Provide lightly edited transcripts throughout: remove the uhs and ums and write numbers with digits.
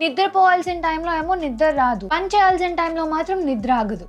నిద్రపోవాల్సిన టైంలో ఏమో నిద్ర రాదు, పని చేయాల్సిన టైంలో మాత్రం నిద్ర ఆగదు.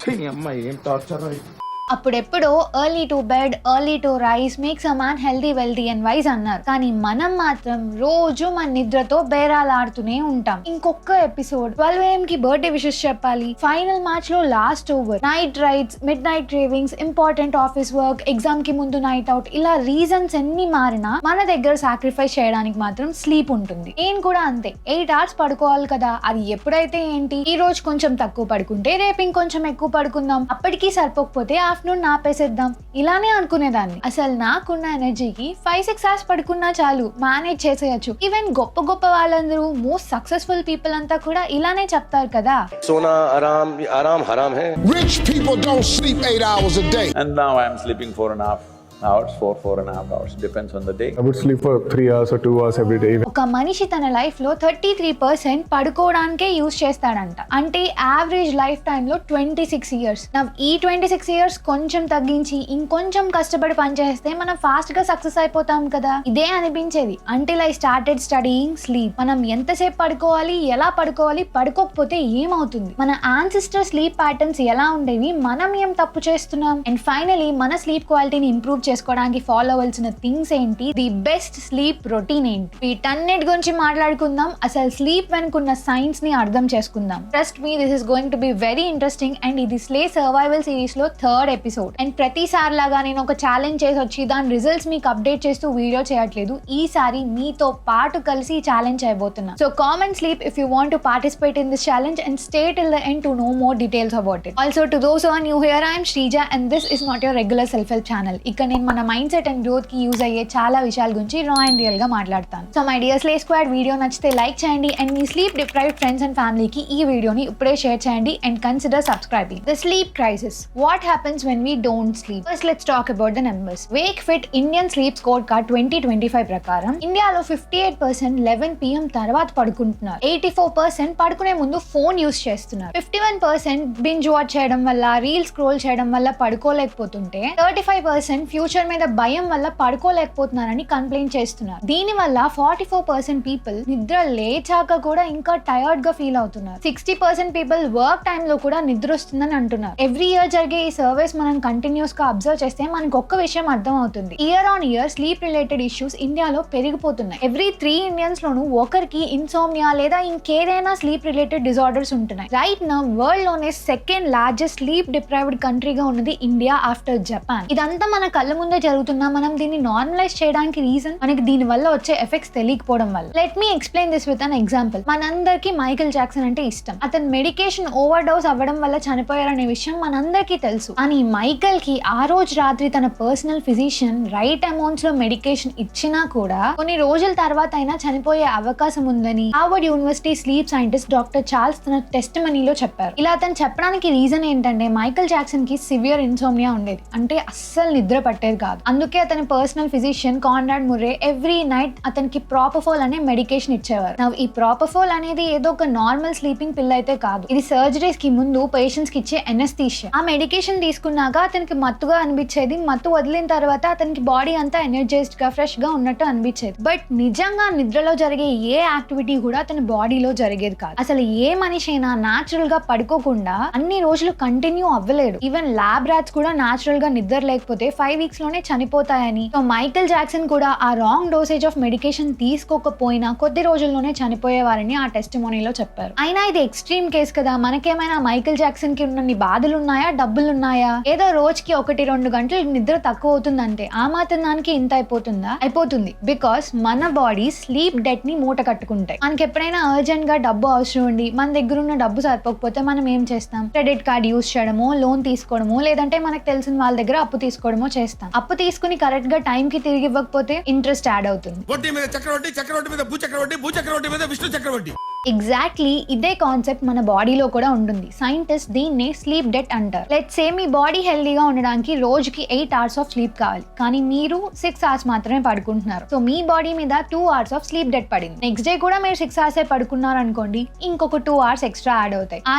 అప్పుడెప్పుడో early to bed early to rice makes a man healthy wealthy and wise అన్నారు. కానీ మనం మాత్రం రోజు మన నిద్రతో బేరాలాడుతూనే ఉంటాం. ఇంకొక ఎపిసోడ్ 12 AM కి బర్త్డే విషెస్ చెప్పాలి, ఫైనల్ మ్యాచ్ లో last over, night rides, mid night cravings, important office work, exam కి ముందు నైట్ అవుట్, ఇలా రీజన్స్ ఎన్ని మారినా మన దగ్గర సాక్రిఫైస్ చేయడానికి మాత్రం స్లీప్ ఉంటుంది. నేను కూడా అంతే, 8 hours పడుకోవాలి కదా, అది ఎప్పుడైతే ఏంటి, ఈ రోజు కొంచెం తక్కువ పడుకుంటే రేపు ఇంకొంచెం ఎక్కువ పడుకుందాం, అప్పటికీ సరిపోకపోతే ఆఫ్టర్నూన్ నాపేసేద్దాం, ఇలానే అనుకునేదాన్ని. అసలు నాకున్న ఎనర్జీకి 5-6 hours పడుకున్నా చాలు, మేనేజ్ చేసేయచ్చు. ఈవెన్ గొప్ప గొప్ప వాళ్ళందరూ, మోస్ట్ సక్సెస్ఫుల్ పీపుల్ అంతా కూడా ఇలానే చెప్తారు కదా. सोना आराम आराम हराम है. Rich people don't sleep 8 hours a day. And now I am sleeping 4.5 hours, 4.5 hours, depends on the day. I would sleep for 3 hours or 2 hours every day. ఒక మనిషి తన లైఫ్ లో 33% పడుకోవడానికే యూజ్ చేస్తాడంట. అంటే యావరేజ్ లైఫ్ టైమ్ లో 26 years. ఈ 26 years కొంచెం తగ్గించి ఇంకొంచెం కష్టపడి పనిచేస్తే మనం ఫాస్ట్ గా సక్సెస్ అయిపోతాం కదా. ఇదే అనిపించేది until I started studying sleep. మనం ఎంతసేపు పడుకోవాలి, ఎలా పడుకోవాలి, పడుకోకపోతే ఏమవుతుంది, మన యాన్సిస్టర్ స్లీప్ ప్యాటర్న్స్ ఎలా ఉండేవి, మనం ఏం తప్పు చేస్తున్నాం, అండ్ ఫైనలీ మన స్లీప్ క్వాలిటీని ఇంప్రూవ్ చేసుకోవడానికి ఫాలో అవ్వాల్సిన థింగ్స్ ఏంటి, ది బెస్ట్ స్లీప్ రొటీన్ ఏంటి, వీటన్నిటి గురించి మాట్లాడుకుందాం. అసలు స్లీప్ వెనుకున్న సైన్స్ ని అర్థం చేసుకుందాం. Trust me, this is going to be very interesting. And ఇది స్లే సర్వైవల్ సిరీస్ లో 3rd ఎపిసోడ్. అండ్ ప్రతిసారి లాగా నేను ఒక ఛాలెంజ్ చేసి వచ్చి దాని రిజల్ట్స్ మీకు అప్డేట్ చేస్తూ వీడియో చేయట్లేదు. ఈసారి మీతో పాటు కలిసి ఈ ఛాలెంజ్ చేయబోతున్నా. So comment sleep if you want to participate in this challenge and stay till the end to know more details about it. Also to those who are new here, I'm Sreeja and this is not your regular self help channel. ఇక్కడ మన mind set and growth కి use అయ్యే చాలా విషయాల గురించి raw and real గా మాట్లాడతాను. So my dear slay squad, video నచ్చితే లైక్ చేయండి and me sleep deprived friends and ఫ్యామిలీకి ఈ వీడియోని ఇప్పుడే షేర్ చేయండి and consider subscribing. The sleep crisis, what happens when we don't sleep. First let's talk about the numbers. Wake fit Indian sleep score card 2025 ప్రకారం ఇండియాలో 58% 11 PM తర్వాత పడుకుంటున్నారు. 84% పడుకునే ముందు ఫోన్ యూస్ చేస్తున్నారు. 51% బింజ్ వాచ్ చేయడం వల్ల, రీల్ స్క్రోల్ చేయడం వల్ల పడుకోలేకపోతుంటే 35% ఫ్యూచర్ మీద భయం వల్ల పడుకోలేకపోతున్నారని కంప్లైంట్ చేస్తున్నారు. దీని వల్ల 44% పీపుల్ నిద్ర లేచాక కూడా ఇంకా టైర్డ్ గా ఫీల్ అవుతున్నారు. 60% పీపుల్ వర్క్ టైమ్ లో కూడా నిద్ర వస్తుందని అంటున్నారు. ఎవ్రీ ఇయర్ జరిగే ఈ సర్వేస్ మనం కంటిన్యూస్ గా అబ్జర్వ్ చేస్తే మనకు ఒక్క విషయం అర్థం అవుతుంది. Year on year sleep related issues ఇండియాలో పెరిగిపోతున్నాయి. ఎవ్రీ 3 ఇండియన్స్ లోనూ ఒకరికి ఇన్సోమ్నియా లేదా ఇంకేదైనా స్లీప్ రిలేటెడ్ డిజార్డర్స్ ఉంటున్నాయి. రైట్ నౌ వరల్డ్ లోనే 2nd లార్జెస్ట్ స్లీప్ డిప్రైవ్డ్ కంట్రీగా ఉన్నది ఇండియా ఆఫ్టర్ జపాన్. ఇదంతా మన కళ్ళ ముందే జరుగుతున్నా మనం దీన్ని నార్మలైజ్ చేయడానికి రీజన్ మనకి దీని వల్ల వచ్చే ఎఫెక్ట్స్ తెలియకపోవడం వల్ల. Let me explain this with an example. మనందరికీ మైకేల్ జాక్సన్ అంటే ఇష్టం. అతను మెడికేషన్ ఓవర్ డోస్ అవ్వడం వల్ల చనిపోయారనే విషయం మనందరికీ తెలుసు. కానీ మైకేల్ కి ఆ రోజు రాత్రి తన పర్సనల్ ఫిజిషియన్ రైట్ అమౌంట్స్ లో మెడికేషన్ ఇచ్చినా కూడా కొన్ని రోజుల తర్వాత అయినా చనిపోయే అవకాశం ఉందని Harvard university sleep scientist doctor Charles తన టెస్టిమనీలో చెప్పారు. ఇలా అతను చెప్పడానికి రీజన్ ఏంటంటే మైకేల్ జాక్సన్ కి సివియర్ ఇన్సోమ్నియా ఉండేది, అంటే అస్సలు నిద్ర పట్టేది కాదు. అందుకే అతని personal physician Conrad Murray every night అతనికి ప్రాపఫోల్ అనే మెడికేషన్ ఇచ్చేవారు. ఈ ప్రాపఫోల్ అనేది ఏదో ఒక నార్మల్ స్లీపింగ్ పిల్ అయితే కాదు. ఇది సర్జరీస్ కి ముందు పేషెంట్స్ కి ఇచ్చే ఎనస్థీషియా. ఆ మెడికేషన్ తీసుకున్నాక అతనికి మత్తుగా అనిపించేది. మత్తు వదిలిన తర్వాత అతనికి బాడీ అంతా ఎనర్జైజ్డ్ గా ఫ్రెష్ గా ఉన్నట్టు అనిపించేది. బట్ నిజంగా నిద్రలో జరిగే ఏ యాక్టివిటీ కూడా అతని బాడీలో జరిగేది కాదు. అసలు ఏ మనిషి అయినా నాచురల్ గా పడుకోకుండా అన్ని రోజులు కంటిన్యూ అవ్వలేడు. ఈవెన్ ల్యాబ్ రాట్స్ కూడా నాచురల్ గా నిద్ర లేకపోతే 5 weeks లోనే చనిపోతాయని. సో మైకేల్ జాక్సన్ కూడా ఆ రాంగ్ డోసేజ్ ఆఫ్ మెడికేషన్ తీసుకోకపోయినా కొద్ది రోజుల్లోనే చనిపోయేవారని ఆ టెస్టిమోనీలో చెప్పారు. అయినా ఇది ఎక్స్ట్రీమ్ కేస్ కదా. మనకేమైనా మైకేల్ జాక్సన్ కి ఉన్నన్ని బాధలు ఉన్నాయా, డబ్బులు ఉన్నాయా? ఏదో రోజుకి 1-2 గంటలు నిద్ర తక్కువ అవుతుందంటే ఆ మాత్రం దానికి ఇంత అయిపోతుందా? అయిపోతుంది. బికాస్ మన బాడీ స్లీప్ డెట్ ని మూట కట్టుకుంటాయి. మనకి ఎప్పుడైనా అర్జెంట్ గా డబ్బు అవసరం ఉండి మన దగ్గర ఉన్న డబ్బు సరిపోకపోతే మనం ఏం చేస్తాం? క్రెడిట్ కార్డ్ యూస్ చేయడమో, లోన్ తీసుకోవడమో, లేదంటే మనకు తెలిసిన వాళ్ళ దగ్గర అప్పు తీసుకోవడమో చేస్తాం. అప్పు తీసుకుని కరెక్ట్ గా టైం కి తిరిగి ఇవ్వకపోతే ఇంట్రెస్ట్ యాడ్ అవుతుంది. వడ్డీ మీద చక్రవడ్డీ, చక్రవడ్డీ మీద భూచక్రవడ్డీ, భూచక్రవడ్డీ మీద విష్ణు చక్రవడ్డీ. ఎగ్జాక్ట్లీ ఇదే కాన్సెప్ట్ మన బాడీలో కూడా ఉంటుంది. సైంటిస్ట్ దీన్నే స్లీప్ డెట్ అంటారు. లెట్స్ సే మీ బాడీ హెల్దీగా ఉండడానికి రోజుకి 8 hours ఆఫ్ స్లీప్ కావాలి, కానీ మీరు 6 hours మాత్రమే పడుకుంటున్నారు. సో మీ బాడీ మీద 2 hours ఆఫ్ స్లీప్ డెట్ పడింది. నెక్స్ట్ డే కూడా మీరు 6 hours పడుకున్నారు అనుకోండి, ఇంకొక 2 hours ఎక్స్ట్రా యాడ్ అవుతాయి. ఆ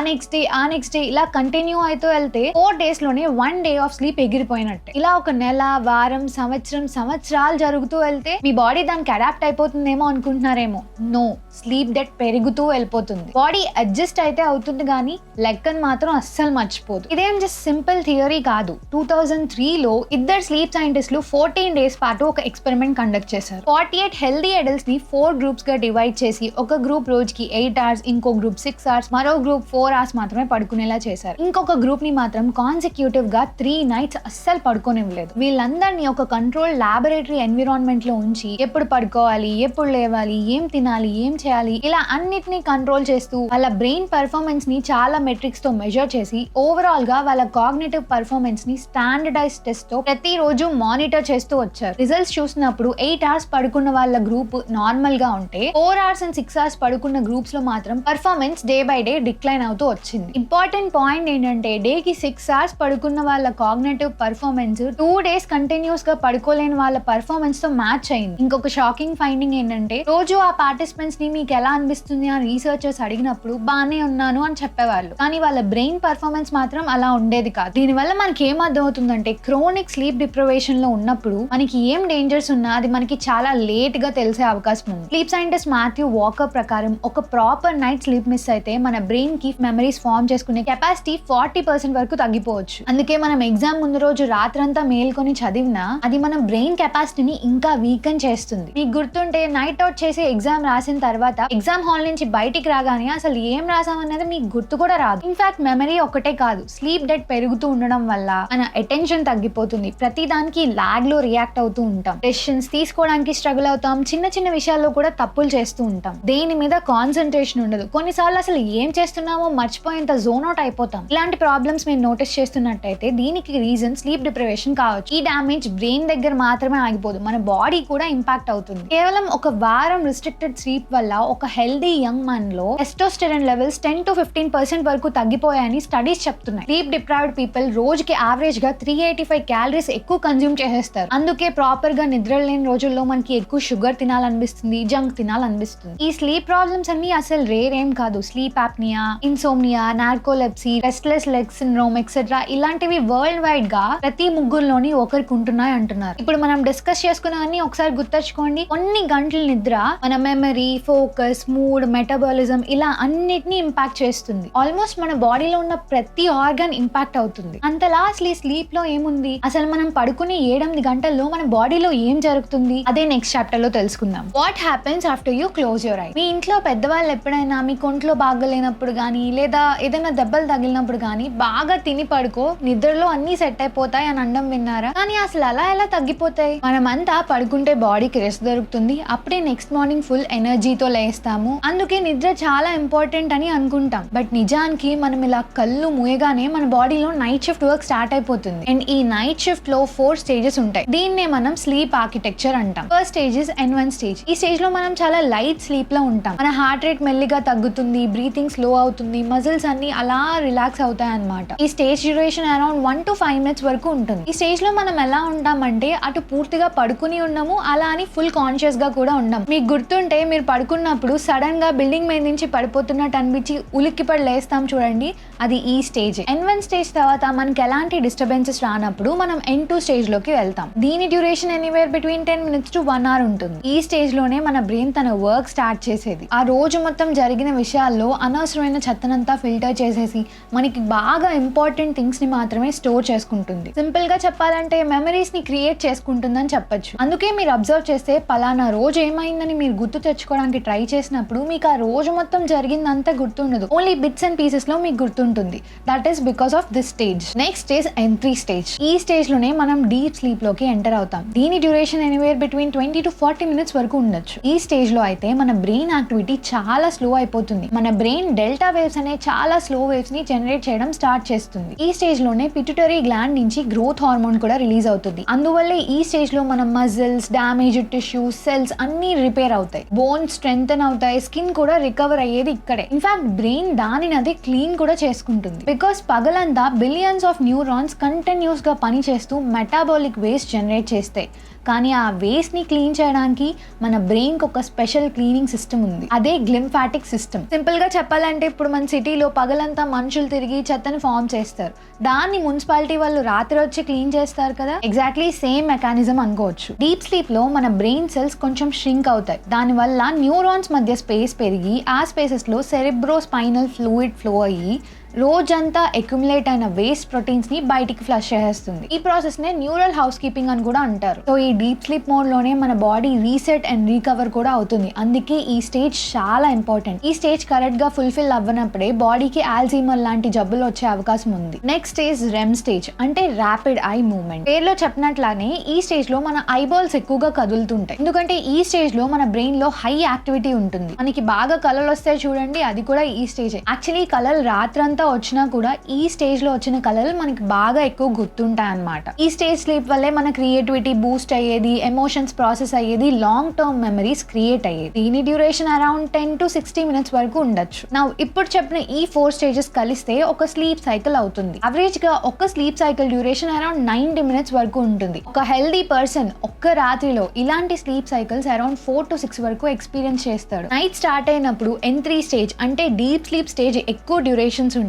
నెక్స్ట్ డే ఇలా కంటిన్యూ అవుతూ వెళ్తే 4 days లోనే 1 day ఆఫ్ స్లీప్ ఎగిరిపోయినట్టే. ఇలా ఒక నెల, వారం, సంవత్సరాలు జరుగుతూ వెళ్తే మీ బాడీ దానికి అడాప్ట్ అయిపోతుందేమో అనుకుంటున్నారేమో. నో, స్లీప్ డెట్ పెరుగుతూ వెళ్ళిపోతుంది. బాడీ అడ్జస్ట్ అయితే అవుతుంది కానీ లెక్కను మాత్రం అస్సలు మర్చిపోదు. ఇదేం జస్ట్ సింపుల్ థియరీ కాదు. 2003లో ఇద్దరు స్లీప్ సైంటిస్టులు 14 days పాటు ఒక ఎక్స్పెరిమెంట్ కండక్ట్ చేశారు. 48 హెల్దీ అడల్ట్స్ ని 4 groups గా డివైడ్ చేసి ఒక గ్రూప్ రోజుకి 8 hours, ఇంకో గ్రూప్ 6 hours, మరో గ్రూప్ 4 hours మాత్రమే పడుకునేలా చేశారు. ఇంకొక గ్రూప్ ని మాత్రం కాన్సిక్యూటివ్ గా 3 nights అస్సలు పడుకోనివ్వలేదు. వీళ్ళందరినీ ఒక కంట్రోల్ లాబొరేటరీ ఎన్విరాన్మెంట్ లో ఉంచి ఎప్పుడు పడుకోవాలి, ఎప్పుడు లేవాలి, ఏం తినాలి, ఏం చేయాలి, ఇలా అన్నిటినీ కంట్రోల్ చేస్తూ వాళ్ళ బ్రెయిన్ పర్ఫార్మెన్స్ ని చాలా మెట్రిక్స్ తో మెజర్ చేసి ఓవరాల్ గా వాళ్ళ కాగ్నిటివ్ పర్ఫార్మెన్స్ ని స్టాండర్డైజ్ టెస్ట్ తో ప్రతిరోజు మానిటర్ చేస్తూ వచ్చారు. రిజల్ట్స్ చూసినప్పుడు 8 hours పడుకున్న వాళ్ళ గ్రూప్ నార్మల్ గా ఉంటే 4 hours and 6 hours పడుకున్న గ్రూప్స్ లో మాత్రం performance day by day decline అవుతూ వచ్చింది. ఇంపార్టెంట్ పాయింట్ ఏంటంటే డేకి 6 hours పడుకున్న వాళ్ళ కాగ్నిటివ్ పర్ఫార్మెన్స్ 2 days కంటిన్యూస్ గా పడుకోలేని వాళ్ళ పర్ఫార్మెన్స్ తో మ్యాచ్ అయింది. ఇంకొక షాకింగ్ ఫైండింగ్ ఏంటంటే రోజు ఆ పార్టిసిపెంట్స్ ని మీకు ఎలా అనిపిస్తుంది అని రీసెర్చర్స్ అడిగినప్పుడు బానే ఉన్నాను అని చెప్పేవాళ్ళు. కానీ వాళ్ళ బ్రెయిన్ పర్ఫార్మెన్స్ మాత్రం అలా ఉండేది కాదు. దీనివల్ల మనకి ఏం అర్థమవుతుందంటే క్రోనిక్ స్లీప్ డిప్రైవేషన్ లో ఉన్నప్పుడు మనకి ఏం డేంజర్స్ ఉన్నా అది మనకి చాలా లేట్ గా తెలిసే అవకాశం ఉంది. స్లీప్ సైంటిస్ట్ మాథ్యూ వాకర్ ప్రకారం ఒక ప్రాపర్ నైట్ స్లీప్ మిస్ అయితే మన బ్రెయిన్ కి మెమరీస్ ఫార్మ్ చేసుకునే కెపాసిటీ 40% వరకు తగ్గిపోవచ్చు. అందుకే మనం ఎగ్జామ్ ముందు రోజు రాత్రంతా మేల్కొని చదివినా అది మన బ్రెయిన్ కెపాసిటీని ఇంకా వీకెన్ చేస్తుంది. మీకు గుర్తుంటే నైట్ అవుట్ చేసి ఎగ్జామ్ రాసిన తర్వాత ఎగ్జామ్ హాల్ నుంచి బయటికి రాగానే అసలు ఏం రాసామనేది మీకు గుర్తు కూడా రాదు. ఇన్ఫాక్ట్ మెమరీ ఒకటే కాదు, స్లీప్ డెట్ పెరుగుతూ ఉండడం వల్ల మన అటెన్షన్ తగ్గిపోతుంది. ప్రతి దానికి లాగ్ లో రియాక్ట్ అవుతూ ఉంటాం. డెసిషన్స్ తీసుకోవడానికి స్ట్రగుల్ అవుతాం. చిన్న చిన్న విషయాల్లో కూడా తప్పులు చేస్తూ ఉంటాం. దేని మీద కాన్సన్ట్రేషన్ ఉండదు. కొన్నిసార్లు అసలు ఏం చేస్తున్నామో మర్చిపోయేంత జోన్ అవుట్ అయిపోతాం. ఇలాంటి ప్రాబ్లమ్స్ మీరు నోటీస్ చేస్తున్నట్టయితే దీనికి రీజన్ స్లీప్ డిప్రైవేషన్ కావచ్చు. ఈ డ్యామేజ్ బ్రెయిన్ దగ్గర మాత్రమే ఆగిపోదు, మన బాడీ కూడా ఇంపాక్ట్ అవుతుంది. కేవలం ఒక వారం రిస్ట్రిక్టెడ్ స్లీప్ వల్ల ఒక హెల్దీ యంగ్ మ్యాన్ లో టెస్టోస్టెరాన్ లెవెల్స్ 10 to 15% వరకు తగ్గిపోయాయని స్టడీస్ చెప్తున్నాయి. స్లీప్ డిప్రైవ్డ్ పీపుల్ రోజుకి యావరేజ్ గా 385 calories ఎక్కువ కన్జ్యూమ్ చేసేస్తారు. అందుకే ప్రాపర్ గా నిద్ర లేని రోజుల్లో మనకి ఎక్కువ షుగర్ తినాలనిపిస్తుంది, జంక్ తినాలనిపిస్తుంది. ఈ స్లీప్ ప్రాబ్లమ్స్ అన్ని అసలు రేర్ ఏం కాదు. Sleep apnoea, insomnia, narcolepsy, restless leg syndrome etcetera ఇలాంటివి వరల్డ్ వైడ్ గా ప్రతి ముగ్గురులోని ఒకరికి ఉంటున్నాయి అంటున్నారు. ఇప్పుడు మనం డిస్కస్ చేసుకున్నవన్నీ ఒకసారి గుర్తెచ్చుకోండి. కొన్ని గంటల నిద్ర మన మెమరీ, ఫోకస్, మూడ్, మెటబాలిజం ఇలా అన్నిటినీ ఇంపాక్ట్ చేస్తుంది. ఆల్మోస్ట్ మన బాడీలో ఉన్న ప్రతి ఆర్గన్ ఇంపాక్ట్ అవుతుంది. అంతలా అసలు ఈ స్లీప్ లో ఏముంది, అసలు మనం పడుకుని 7-8 గంటల్లో మన బాడీలో ఏం జరుగుతుంది, అదే నెక్స్ట్ చాప్టర్ లో తెలుసుకుందాం. What happens after you close your eye. మీ ఇంట్లో పెద్దవాళ్ళు ఎప్పుడైనా మీ ఒంట్లో బాగలేనప్పుడు కానీ లేదా ఏదైనా దెబ్బలు తగిలినప్పుడు కానీ బాగా తిని పడుకో, నిద్రలో అన్ని సెట్ అయిపోతాయి అని అనడం విన్నారా? కానీ అసలు అలా ఎలా తగ్గిపోతాయి? మనమంతా పడుకుంటే బాడీకి రెస్ట్ దొరుకుతుంది, అప్పుడే నెక్స్ట్ మార్నింగ్ ఫుల్ ఎనర్జీతో లేస్తాము. అందుకే నిద్ర చాలా ఇంపార్టెంట్ అని అనుకుంటాం. బట్ నిజానికి మనం ఇలా కళ్ళు మూయగానే మన బాడీలో నైట్ షిఫ్ట్ వర్క్ స్టార్ట్ అయిపోతుంది. అండ్ ఈ నైట్ షిఫ్ట్ లో 4 stages ఉంటాయి. దీన్నే మనం స్లీప్ ఆర్కిటెక్చర్ అంటాం. First stage is N1 stage. ఈ స్టేజ్ లో మనం చాలా లైట్ స్లీప్ లో ఉంటాం. మన హార్ట్ రేట్ మెల్లిగా తగ్గుతుంది, బ్రీతింగ్ స్లో అవుతుంది, మజిల్స్ అన్ని అలా రిలాక్స్ అవుతాయి అన్నమాట. ఈ stage duration around 1 to 5 minutes వరకు ఉంటుంది. ఈ స్టేజ్ లో మనం ఎలా ఉంటామంటే అటు పూర్తిగా పడుకుని ఉన్నాము, అలా అని ఫుల్ కాన్షియస్ గా కూడా ఉన్నాం. మీకు గుర్తుంటే మీరు పడుకున్నప్పుడు సడన్ గా బిల్డింగ్ మీద నుంచి పడిపోతున్నట్టు అనిపించి ఉలిక్కిపడి లేస్తాం చూడండి, అది ఈ స్టేజ్. N1 స్టేజ్ తర్వాత మనకి ఎలాంటి డిస్టర్బెన్సెస్ రానప్పుడు మనం N2 స్టేజ్ లోకి వెళ్తాం. దీని duration anywhere between 10 minutes to 1 hour ఉంటుంది. ఈ స్టేజ్ లోనే మన బ్రెయిన్ తన వర్క్ స్టార్ట్ చేసేది. ఆ రోజు మొత్తం జరిగిన విషయాల్లో అనవసరమైన చెత్తనంతా ఫిల్టర్ చేసేసి మనకి బాగా ఇంపార్టెంట్ థింగ్స్ ని మాత్రమే స్టోర్ చేసుకుంటుంది. సింపుల్ గా చెప్పాలంటే మెమరీస్ ని క్రియేట్ చేసుకుంటుందని చెప్పొచ్చు. అందుకే మీరు అబ్జర్వ్ చేస్తే పలానా రోజు ఏమైందని మీరు గుర్తు తెచ్చుకోవడానికి ట్రై చేసినప్పుడు మీకు ఆ రోజు మొత్తం జరిగిందంతా గుర్తుండదు, ఓన్లీ బిట్స్ అండ్ పీసెస్ లో మీకు గుర్తుంటుంది. That is because of this stage. Next is N3 stage. ఈ స్టేజ్ లోనే మనం డీప్ స్లీప్ లోకి ఎంటర్ అవుతాం. దీని duration anywhere between 20 to 40 minutes వరకు ఉండొచ్చు. ఈ స్టేజ్ లో అయితే మన బ్రెయిన్ యాక్టివిటీ చాలా స్లో అయిపోతుంది. మన బ్రెయిన్ డెల్టా వేవ్స్ అనే చాలా స్లో వేవ్స్ ని జనరేట్ చేయడం స్టార్ట్ చేస్తుంది. ఈ స్టేజ్ లోనే పిట్యూటరీ గ్లాండ్ నుంచి గ్రోత్ హార్మోన్ కూడా రిలీజ్ అవుతుంది. అందువల్లే ఈ స్టేజ్ లో మన మజిల్స్, డ్యామేజ్డ్ టిష్యూస్, సెల్స్ అన్ని రిపేర్ అవుతాయి, బోన్స్ స్ట్రెంథెన్ అవుతాయి, స్కిన్ కూడా రికవర్ అయ్యేది ఇక్కడే. ఇన్ఫాక్ట్ బ్రెయిన్ దానిని అది క్లీన్ కూడా చేసుకుంటుంది. బికాస్ పగలంతా బిలియన్స్ ఆఫ్ న్యూరాన్స్ కంటిన్యూస్ గా పని చేస్తూ మెటాబాలిక్ వేస్ట్ జనరేట్ చేస్తాయి. కానీ ఆ వేస్ట్ ని క్లీన్ చేయడానికి మన బ్రెయిన్ కి ఒక స్పెషల్ క్లీనింగ్ సిస్టమ్ ఉంది, అదే గ్లింఫాటిక్ సిస్టమ్. సింపుల్ గా చెప్పాలంటే ఇప్పుడు మన సిటీలో పగలంతా మనుషులు తిరిగి చెత్తని ఫామ్ చేస్తారు. దాన్ని మున్సిపాలిటీ వాళ్ళు రాత్రి వచ్చి క్లీన్ చేస్తారు. చేస్తారు కదా, ఎగ్జాక్ట్లీ సేమ్ మెకానిజం అనుకోవచ్చు. డీప్ స్లీప్ లో మన బ్రెయిన్ సెల్స్ కొంచెం ష్రింక్ అవుతాయి. దానివల్ల న్యూరాన్స్ మధ్య స్పేస్ పెరిగి ఆ స్పేసెస్ లో సెరెబ్రో స్పైనల్ ఫ్లూయిడ్ ఫ్లో అయ్యి రోజంతా అక్యుములేట్ అయిన వేస్ట్ ప్రోటీన్స్ ని బయటికి ఫ్లష్ చేస్తుంది. ఈ ప్రాసెస్ నే న్యూరల్ హౌస్ కీపింగ్ అని కూడా అంటారు. సో ఈ డీప్ స్లీప్ మోడ్ లోనే మన బాడీ రీసెట్ అండ్ రీకవర్ కూడా అవుతుంది. అందుకే ఈ స్టేజ్ చాలా ఇంపార్టెంట్. ఈ స్టేజ్ కరెక్ట్ గా ఫుల్ఫిల్ అవ్వనప్పుడే బాడీకి ఆల్జీమర్ లాంటి జబ్బులు వచ్చే అవకాశం ఉంది. నెక్స్ట్ స్టేజ్ రెమ్ స్టేజ్, అంటే ర్యాపిడ్ ఐ మూవ్మెంట్. పేరులో చెప్పినట్లానే ఈ స్టేజ్ లో మన ఐబాల్స్ ఎక్కువగా కదులుతుంటాయి. ఎందుకంటే ఈ స్టేజ్ లో మన బ్రెయిన్ లో హై యాక్టివిటీ ఉంటుంది. మనకి బాగా కలలు వస్తాయి చూడండి, అది కూడా ఈ స్టేజ్. యాక్చువల్లీ కలలు రాత్రంతా వచ్చినా కూడా ఈ స్టేజ్ లో వచ్చిన కలలు మనకి బాగా ఎక్కువ గుర్తుంటాయి అన్నమాట. ఈ స్టేజ్ స్లీప్ వల్లే మన క్రియేటివిటీ బూస్ట్ అయ్యేది, ఎమోషన్స్ ప్రాసెస్ అయ్యేది, లాంగ్ టర్మ్ మెమరీస్ క్రియేట్ అయ్యేది. దీని డ్యూరేషన్ అరౌండ్ 10 to 60 minutes వరకు ఉండొచ్చు. నా ఇప్పుడు చెప్పిన ఈ 4 స్టేజెస్ కలిస్తే ఒక స్లీప్ సైకిల్ అవుతుంది. అవరేజ్ గా ఒక sleep cycle duration around 90 minutes వరకు ఉంటుంది. ఒక హెల్దీ పర్సన్ ఒక్క రాత్రిలో ఇలాంటి స్లీప్ సైకిల్స్ అరౌండ్ 4 to 6 వరకు ఎక్స్పీరియన్స్ చేస్తాడు. నైట్ స్టార్ట్ అయినప్పుడు N3 స్టేజ్ అంటే డీప్ స్లీప్ స్టేజ్ ఎక్కువ డ్యూరేషన్స్ ఉంటే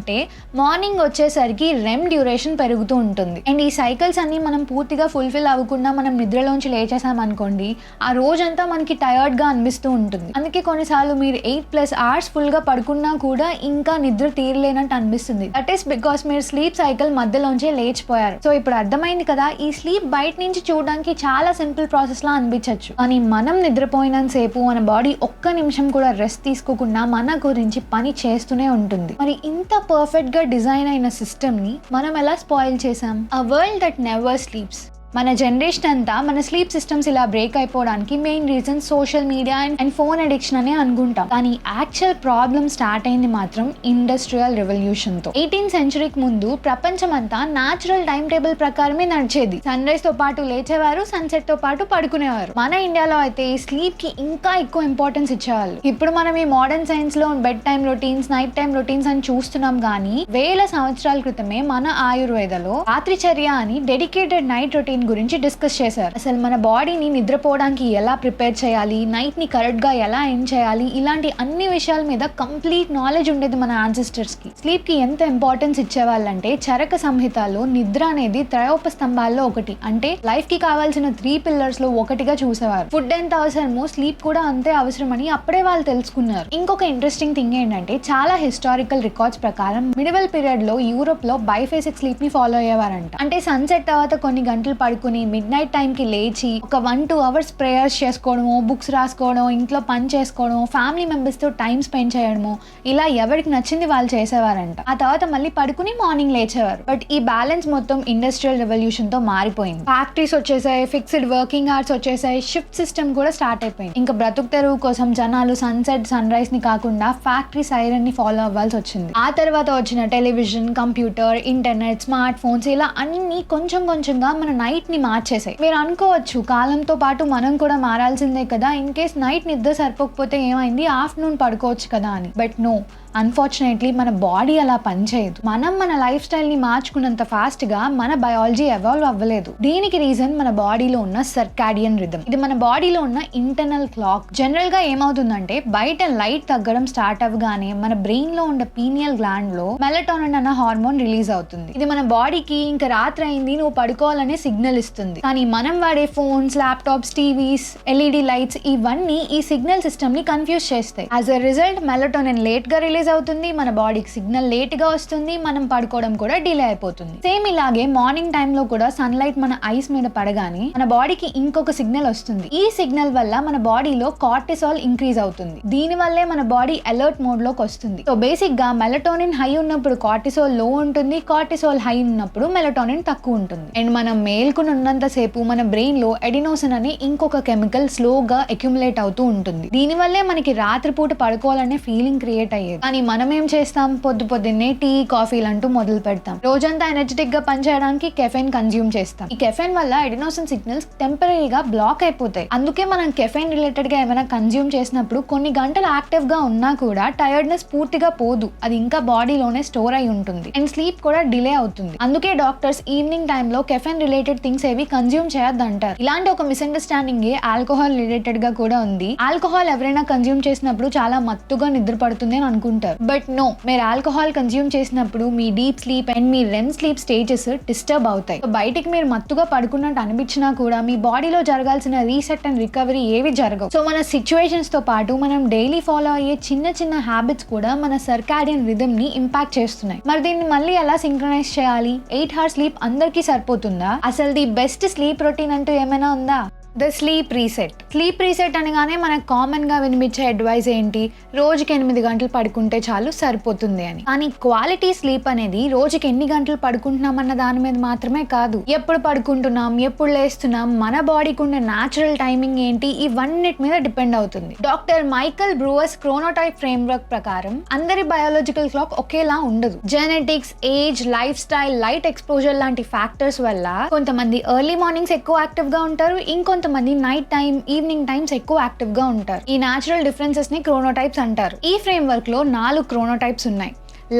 మార్నింగ్ వచ్చేసరికి రెమ్ డ్యూరేషన్ పెరుగుతూ ఉంటుంది. అండ్ ఈ సైకిల్స్ అన్ని మనం పూర్తిగా ఫుల్ఫిల్ అవ్వకుండా మనం నిద్రలోంచి లేచేసాం అనుకోండి, ఆ రోజంతా మనకి టయర్డ్ గా అనిపిస్తూ ఉంటుంది. అందుకే కొన్నిసార్లు మీరు 8+ hours ఫుల్ గా పడుకున్నా కూడా ఇంకా నిద్ర తీరలేనట్టు అనిపిస్తుంది. దట్ ఈస్ బికాస్ మీరు స్లీప్ సైకిల్ మధ్యలోంచే లేచిపోయారు. సో ఇప్పుడు అర్థమైంది కదా, ఈ స్లీప్ బయట నుంచి చూడడానికి చాలా సింపుల్ ప్రాసెస్ లా అనిపించవచ్చు, కానీ మనం నిద్రపోయినంత సేపు మన బాడీ ఒక్క నిమిషం కూడా రెస్ట్ తీసుకోకుండా మన గురించి పని చేస్తూనే ఉంటుంది. మరి ఇంత పర్ఫెక్ట్ గా డిజైన్ అయిన సిస్టమ్ ని మనం ఎలా స్పాయిల్ చేసాం? A world that never sleeps. మన జనరేషన్ అంతా మన స్లీప్ సిస్టమ్స్ ఇలా బ్రేక్ అయిపోవడానికి main reason social media and phone addiction అనే అనుకుంటాం. కానీ యాక్చువల్ ప్రాబ్లమ్ స్టార్ట్ అయింది మాత్రం ఇండస్ట్రియల్ రెవల్యూషన్ తో. 18th centuryకి ముందు ప్రపంచం అంతా న్యాచురల్ టైం టేబుల్ ప్రకారమే నడిచేది. సన్ రైజ్ తో పాటు లేచేవారు, సన్సెట్ తో పాటు పడుకునేవారు. మన ఇండియాలో అయితే స్లీప్ కి ఇంకా ఎక్కువ ఇంపార్టెన్స్ ఇచ్చేవాళ్ళు. ఇప్పుడు మనం ఈ మోడర్న్ సైన్స్ లో bed time routines, night time routines అని చూస్తున్నాం, కానీ వేల సంవత్సరాల క్రితమే మన ఆయుర్వేదలో రాత్రిచర్య అని డెడికేటెడ్ నైట్ రొటీన్ గురించి డిస్కస్ చేశారు. అసలు మన బాడీని నిద్రపోవడానికి ఎలా ప్రిపేర్ చేయాలి, నైట్ ని కరెక్ట్ గా ఎలా ఎండ్ చేయాలి, ఇలాంటి అన్ని విషయాల మీద కంప్లీట్ నాలెడ్జ్ ఉండేది మన యాన్సిస్టర్స్ కి. స్లీప్ కి ఎంత ఇంపార్టెన్స్ ఇచ్చేవాళ్ళంటే చరక సంహితలో నిద్ర అనేది త్రయోపస్తంభాల్లో ఒకటి, అంటే లైఫ్ కి కావాల్సిన 3 pillars లో ఒకటిగా చూసేవారు. ఫుడ్ ఎంత అవసరమో స్లీప్ కూడా అంతే అవసరమని అప్పుడే వాళ్ళు తెలుసుకున్నారు. ఇంకొక ఇంట్రెస్టింగ్ థింగ్ ఏంటంటే చాలా హిస్టారికల్ రికార్డ్స్ ప్రకారం మిడివల్ పీరియడ్ లో యూరోప్ లో బైఫేసిక్ స్లీప్ ని ఫాలో అయ్యేవారంట. అంటే సన్సెట్ తర్వాత కొన్ని గంటలు పడుకుని మిడ్ నైట్ టైం కి లేచి ఒక 1-2 hours ప్రేయర్స్ చేసుకోవడము, బుక్స్ రాసుకోవడం, ఇంట్లో పని చేసుకోవడం, ఫ్యామిలీ మెంబర్స్ తో టైం స్పెండ్ చేయడము, ఇలా ఎవరికి నచ్చింది వాళ్ళు చేసేవారంట. ఆ తర్వాత మళ్ళీ పడుకుని మార్నింగ్ లేచేవారు. బట్ ఈ బ్యాలెన్స్ మొత్తం ఇండస్ట్రియల్ రెవల్యూషన్ తో మారిపోయింది. ఫ్యాక్టరీస్ వచ్చేసాయి, ఫిక్స్డ్ వర్కింగ్ అవర్స్ వచ్చేసాయి, షిఫ్ట్ సిస్టమ్ కూడా స్టార్ట్ అయిపోయింది. ఇంకా బ్రతుకు తెరువు కోసం జనాలు సన్సెట్, సన్ రైజ్ ని కాకుండా ఫ్యాక్టరీ సైరన్ ని ఫాలో అవ్వాల్సి వచ్చింది. ఆ తర్వాత వచ్చిన television, computer, internet, smart phones ఇలా అన్ని కొంచెం కొంచెంగా మన నైట్ ని మార్చేసాయి. మీరు అనుకోవచ్చు కాలంతో పాటు మనం కూడా మారాల్సిందే కదా, ఇన్ కేస్ నైట్ నిద్ర సరిపోకపోతే ఏమైంది, ఆఫ్టర్నూన్ పడుకోవచ్చు కదా అని. బట్ నో, అన్ఫార్చునేట్లీ మన బాడీ అలా పనిచేయదు. మనం మన లైఫ్ స్టైల్ ని మార్చుకున్నంత ఫాస్ట్ గా మన బయాలజీ ఎవాల్వ్ అవ్వలేదు. దీనికి రీజన్ మన బాడీలో ఉన్న సర్కాడియన్ రిథమ్. ఇది మన బాడీలో ఉన్న ఇంటర్నల్ క్లాక్. జనరల్ గా ఏమవుతుందంటే బయట లైట్ తగ్గడం స్టార్ట్ అవ్వగానే మన బ్రెయిన్ లో ఉన్న పీనియల్ గ్లాండ్ లో మెలటోనిన్ అన్న హార్మోన్ రిలీజ్ అవుతుంది. ఇది మన బాడీకి ఇంకా రాత్రి అయింది, నువ్వు పడుకోవాలనే సిగ్నల్ ఇస్తుంది. కానీ మనం వాడే phones, laptops, TVs, LED lights ఇవన్నీ ఈ సిగ్నల్ సిస్టమ్ ని కన్ఫ్యూజ్ చేస్తాయి. As a result melatonin late గా రిలీజ్ అవుతుంది, మన బాడీకి సిగ్నల్ లేట్ గా వస్తుంది, మనం పడుకోవడం కూడా డిలే అయిపోతుంది. సేమ్ ఇలాగే మార్నింగ్ టైమ్ లో కూడా సన్ లైట్ మన ఐస్ మీద పడగానే మన బాడీకి ఇంకొక సిగ్నల్ వస్తుంది. ఈ సిగ్నల్ వల్ల మన బాడీలో కార్టిసాల్ ఇంక్రీజ్ అవుతుంది. దీని వల్లే మన బాడీ అలర్ట్ మోడ్ లోకి వస్తుంది. సో బేసిక్ గా మెలటోనిన్ హై ఉన్నప్పుడు కార్టిసాల్ లో ఉంటుంది, కార్టిసాల్ హై ఉన్నప్పుడు మెలటోనిన్ తక్కువ ఉంటుంది. అండ్ మనం మేల్కొని ఉన్నంత సేపు మన బ్రెయిన్ లో ఎడినోసిన్ అనే ఇంకొక కెమికల్ స్లోగా అక్యుములేట్ అవుతూ ఉంటుంది. దీని వల్లే మనకి రాత్రిపూట పడుకోవాలనే ఫీలింగ్ క్రియేట్ అయ్యేది. కానీ మనం ఏం చేస్తాం, పొద్దున్నే టీ, కాఫీలు అంటూ మొదలు పెడతాం. రోజంతా ఎనర్జెటిక్ గా పనిచేయడానికి కెఫెన్ కన్జ్యూమ్ చేస్తాం. ఈ కెఫెన్ వల్ల ఎడినోసిన్ సిగ్నల్స్ టెంపరీగా బ్లాక్ అయిపోతాయి. అందుకే మనం కెఫెన్ రిలేటెడ్ గా ఏమైనా కన్జ్యూమ్ చేసినప్పుడు కొన్ని గంటలు యాక్టివ్ గా ఉన్నా కూడా టైర్డ్నెస్ పూర్తిగా పోదు, అది ఇంకా బాడీలోనే స్టోర్ అయి ఉంటుంది. అండ్ స్లీప్ కూడా డిలే అవుతుంది. అందుకే డాక్టర్స్ ఈవినింగ్ టైంలో కెఫెన్ రిలేటెడ్ థింగ్స్ ఏవి కన్జ్యూమ్ చేయొద్దు అంటారు. ఇలాంటి ఒక మిస్అండర్స్టాండింగ్ ఆల్కహాల్ రిలేటెడ్ గా కూడా ఉంది. ఆల్కహాల్ ఎవరైనా కన్జ్యూమ్ చేసినప్పుడు చాలా మత్తుగా నిద్ర పడుతుంది అని అనుకుంటారు. బట్ నో, మీరు ఆల్కహాల్ కన్జ్యూమ్ చేసినప్పుడు మీ డీప్ స్లీప్ అండ్ మీ రెమ్ స్లీప్ స్టేజెస్ డిస్టర్బ్ అవుతాయి. బయటికి మీరు మత్తుగా పడుకున్నట్టు అనిపించినా కూడా మీ బాడీలో జరగాల్సిన రీసెట్ అండ్ రికవరీ ఏవి జరగవు. సో మన సిచ్యువేషన్స్ తో పాటు మనం డైలీ ఫాలో అయ్యే చిన్న చిన్న హ్యాబిట్స్ కూడా మన సర్కాడియన్ రిథమ్ ని ఇంపాక్ట్ చేస్తున్నాయి. మరి దీన్ని మళ్ళీ ఎలా సింక్రనైజ్ చేయాలి? 8 hours స్లీప్ అందరికీ సరిపోతుందా? అసలు ది బెస్ట్ స్లీప్ రొటీన్ అంటూ ఏమైనా ఉందా? The sleep reset. Sleep reset అనగానే మనకు కామన్ గా వినిపించే అడ్వైస్ ఏంటి? రోజుకి 8 గంటలు పడుకుంటే చాలు సరిపోతుంది అని. కానీ క్వాలిటీ స్లీప్ అనేది రోజుకి ఎన్ని గంటలు పడుకుంటున్నాం అన్న దాని మీద మాత్రమే కాదు, ఎప్పుడు పడుకుంటున్నాం, ఎప్పుడు లేస్తున్నాం, మన బాడీకి ఉన్న న్యాచురల్ టైమింగ్ ఏంటి, ఇవన్నిటి మీద డిపెండ్ అవుతుంది. Doctor Michael brewers chronotype framework ప్రకారం అందరి బయాలజికల్ క్లాక్ ఒకేలా ఉండదు. Genetics, age, life style, light exposure లాంటి ఫ్యాక్టర్స్ వల్ల కొంతమంది ఎర్లీ మార్నింగ్స్ ఎక్కువ యాక్టివ్ గా ఉంటారు, ఇంకొంతమంది నైట్ టైం, ఈవినింగ్ టైమ్స్ ఎక్కువ యాక్టివ్ గా ఉంటారు. ఈ న్యాచురల్ డిఫరెన్సెస్ ని క్రోనోటైప్స్ అంటారు. ఈ ఫ్రేమ్వర్క్ లో 4 క్రోనోటైప్స్ ఉన్నాయి: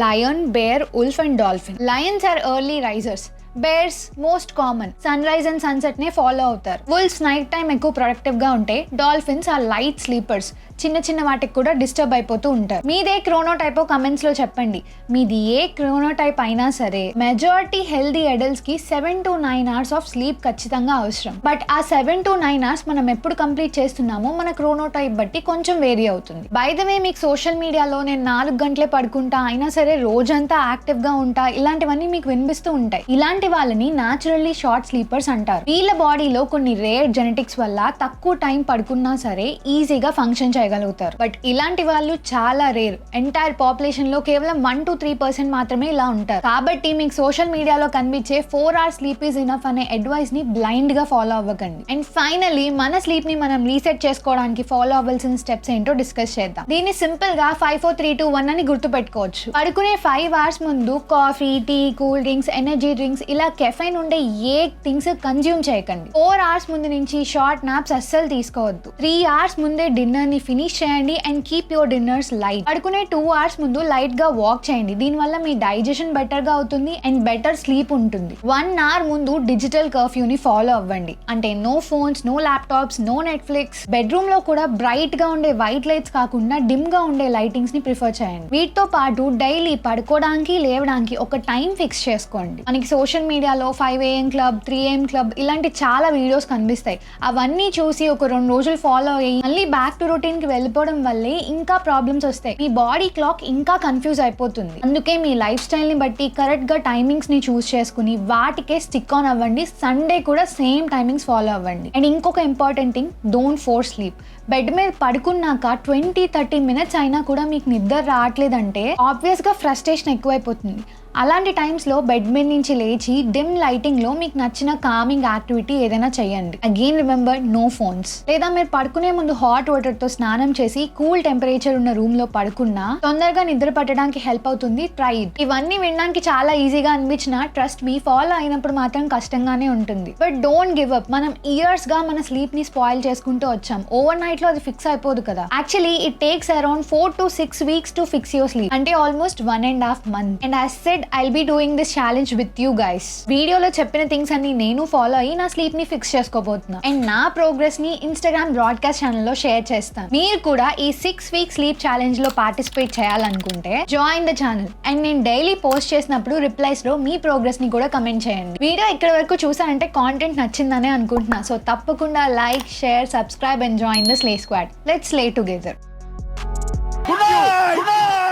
lion, bear, wolf and dolphin. Lions are early risers. Bears most common, sunrise and sunset నే ఫాలో అవుతారు. వుల్ఫ్స్ నైట్ టైం ఎక్కువ ప్రొడక్టివ్ గా ఉంటే, డాల్ఫిన్స్ ఆర్ లైట్ స్లీపర్స్, చిన్న చిన్న వాటికి కూడా డిస్టర్బ్ అయిపోతూ ఉంటారు. మీదే క్రోనోటైపో కమెంట్స్ లో చెప్పండి. మీది ఏ క్రోనోటైప్ అయినా సరే మెజారిటీ హెల్దీ అడల్ట్స్ కి 7 to 9 hours ఆఫ్ స్లీప్ ఖచ్చితంగా అవసరం. బట్ ఆ 7 to 9 hours మనం ఎప్పుడు కంప్లీట్ చేస్తున్నామో మన క్రోనోటైప్ బట్టి కొంచెం వేరీ అవుతుంది. బై ద వే, మీకు సోషల్ మీడియాలో నేను 4 గంటలే పడుకుంటా, అయినా సరే రోజంతా యాక్టివ్ గా ఉంటా, ఇలాంటివన్నీ మీకు వినిపిస్తూ ఉంటాయి. ఇలాంటి వాళ్ళని న్యాచురల్లీ షార్ట్ స్లీపర్స్ అంటారు. వీళ్ళ బాడీలో కొన్ని రేర్ జెనెటిక్స్ వల్ల తక్కువ టైం పడుకున్నా సరే ఈజీగా ఫంక్షన్ చేయగలుగుతారు. బట్ ఇలాంటి వాళ్ళు చాలా రేర్. ఎంటైర్ పాపులేషన్ లో కేవలం 1 to 3% మాత్రమే ఇలా ఉంటారు. కాబట్టి మీకు సోషల్ మీడియాలో కనిపించే 4 hours స్లీప్ ఈజ్ ఇనఫ్ అనే అడ్వైస్ ని బ్లైండ్ గా ఫాలో అవ్వకండి. అండ్ ఫైనల్లీ, మన స్లీప్ ని మనం రీసెట్ చేసుకోవడానికి ఫాలో అవ్వాల్సిన స్టెప్స్ ఏంటో డిస్కస్ చేద్దాం. దీన్ని సింపుల్ గా 5, 4, 3, 2, 1 అని గుర్తు పెట్టుకోవచ్చు. పడుకునే 5 hours ముందు coffee, tea, cool drinks, energy drinks, ఇలా కెఫైన్ ఉండే ఏ థింగ్స్ కన్జ్యూమ్ చేయకండి. 4 hours ముందు నుంచి షార్ట్ నాప్స్ అస్సలు తీసుకోవద్దు. 3 hours ముందే డిన్నర్ ని ఫినిష్ చేయండి and keep your dinners light. పడుకునే 2 hours ముందు లైట్ గా వాక్ చేయండి. దీనివల్ల మీ డైజెషన్ బెటర్ గా అవుతుంది అండ్ బెటర్ స్లీప్ ఉంటుంది. 1 hour ముందు డిజిటల్ కర్ఫ్యూ ని ఫాలో అవ్వండి. అంటే no phones, no laptops, no Netflix. Bedroom లో కూడా బ్రైట్ గా ఉండే వైట్ లైట్స్ కాకుండా డిమ్ గా ఉండే లైటింగ్స్ ని ప్రిఫర్ చేయండి. వీటితో పాటు డైలీ పడుకోవడానికి, లేవడానికి ఒక టైం ఫిక్స్ చేసుకోండి. మనకి సోషల్ మీడియాలో 5 AM క్లబ్, 3 AM క్లబ్ ఇలాంటి చాలా వీడియోస్ కనిపిస్తాయి. అవన్నీ చూసి ఒక 2 రోజులు ఫాలో అయ్యి మళ్ళీ బ్యాక్ టు రొటీన్ కి వెళ్ళిపోవడం వల్లే ఇంకా ప్రాబ్లమ్స్ వస్తాయి. మీ బాడీ క్లాక్ ఇంకా కన్ఫ్యూజ్ అయిపోతుంది. అందుకే మీ లైఫ్ స్టైల్ ని బట్టి కరెక్ట్ గా టైమింగ్స్ ని చూస్ చేసుకుని వాటికే స్టిక్ ఆన్ అవ్వండి. సండే కూడా సేమ్ టైమింగ్స్ ఫాలో అవ్వండి. అండ్ ఇంకొక important thing, don't force sleep. Bed మీద పడుకున్నాక 20-30 minutes అయినా కూడా మీకు నిద్ర రావట్లేదంటే ఆబ్వియస్ గా ఫ్రస్ట్రేషన్ ఎక్కువైపోతుంది. అలాంటి టైమ్స్లో బెడ్ మీద నుంచి లేచి డిమ్ లైటింగ్లో మీకు నచ్చిన కామింగ్ యాక్టివిటీ ఏదైనా చేయండి. Again remember, no phones. లేదా మీరు పడుకునే ముందు హాట్ వాటర్తో స్నానం చేసి కూల్ టెంపరేచర్ ఉన్న రూమ్లో పడుకున్నా తొందరగా నిద్ర పట్టడానికి హెల్ప్ అవుతుంది. Try it. ఇవన్నీ వినడానికి చాలా ఈజీగా అనిపించినా ట్రస్ట్ మీ ఫాలో అయినప్పుడు మాత్రం కష్టంగానే ఉంటుంది. But don't give up. మనం ఇయర్స్గా మన స్లీప్ని స్పాయిల్ చేసుకుంటూ వచ్చాం. ఓవర్ నైట్లో అది ఫిక్స్ అయిపోదు కదా. Actually it takes around 4 to 6 weeks to fix your sleep. అంటే almost 1.5 months. And as said, I'll be doing this challenge with you guys. వీడియోలో చెప్పిన థింగ్స్ అన్ని నేను ఫాలో అయ్యి నా స్లీప్ ని ఫిక్స్ చేసుకోబోతున్నా. అండ్ నా ప్రోగ్రెస్ ని ఇన్స్టాగ్రామ్ బ్రాడ్కాస్ట్ ఛానల్లో షేర్ చేస్తాను. మీరు కూడా ఈ 6 week స్లీప్ ఛాలెంజ్ లో పార్టిసిపేట్ చేయాలనుకుంటే జాయిన్ ద ఛానల్. అండ్ నేను డైలీ పోస్ట్ చేసినప్పుడు రిప్లైస్ లో మీ ప్రోగ్రెస్ ని కూడా కమెంట్ చేయండి. వీడియో ఇక్కడ వరకు చూసారంటే కాంటెంట్ నచ్చిందనే అనుకుంటున్నా. సో తప్పకుండా like, share, subscribe and join the slay squad. Let's slay together. Good night.